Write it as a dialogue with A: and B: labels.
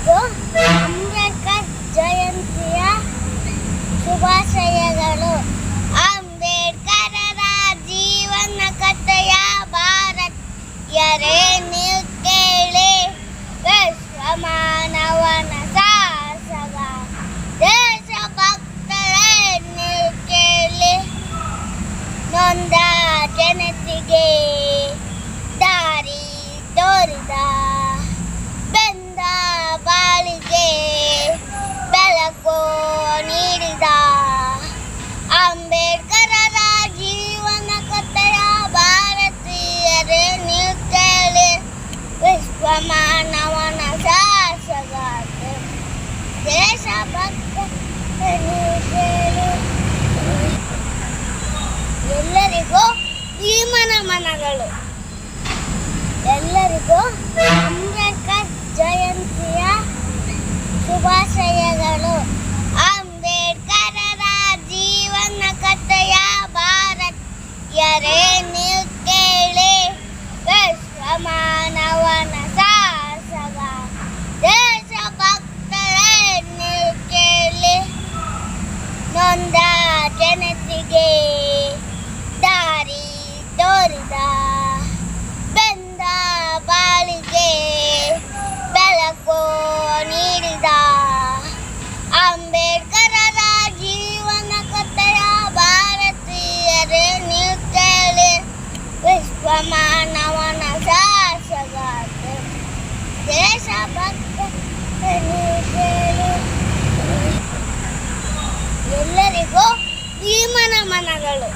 A: ಎಲ್ಲರಿಗೂ ಅಂಬೇಡ್ಕರ್ ಜಯಂತಿಯ ಶುಭಾಶಯಗಳು. ಅಂಬೇಡ್ಕರರ ಜೀವನ ಕಥೆಯ ಭಾರತೀಯರೇ ನೀವು ಕೇಳಿ, ವಿಶ್ವ ಮಾನವನ ಸಾಹಸಗ ದೇಶಭಕ್ತರೇ ನೀವು ಕೇಳಿ, ನೊಂದ ಜನತೆಗೆ ದಾರಿ ತೋರಿದ ಬೆಂದ ಬಾಳಿಗೆ ಬೆಳಕು ನೀಡಿದ ಅಂಬೇಡ್ಕರರ ಜೀವನ ಕಥೆಯ ಭಾರತೀಯರೇ ನೀವು ಕೇಳಿ, ವಿಶ್ವ ಮಾನವನ ಸಾಹಸಗಾತ ದೇಶಭಕ್ತ ನೀವು ಕೇಳಿ. ಎಲ್ಲರಿಗೂ ಈ ಮನಗಳು. ಎಲ್ಲರಿಗೂ ಅಂಬೇಡ್ಕರ್ ಜಯಂತಿಯ ಶುಭಾಶಯಗಳು. ಅಂಬೇಡ್ಕರರ ಜೀವನ ಕಥೆಯ ಭಾರತೀಯರೇ ನೀವು ಕೇಳಿ, ವಿಶ್ವ ಮಾನವನ ಸಾಹಸಗ ದೇಶಭಕ್ತರೇ ನೀವು ಕೇಳಿ, ನೊಂದ ಜನತೆಗೆ ದಾರಿ ತೋರಿದ ಬೆಂದ ಬಾಳಿಗೆ ಬೆಳಕು ನೀಡಿದ ಅಂಬೇಡ್ಕರರ ಜೀವನ ಕಥೆಯ ಭಾರತೀಯರೇ ನೀವು ಕೇಳಿ, ವಿಶ್ವ ಮಾನವನ ಸಾಹಸಗಾತ ದೇಶಭಕ್ತ ನೀವು ಕೇಳಿ. ಎಲ್ಲರಿಗೂ ಈ ಮನಗಳು.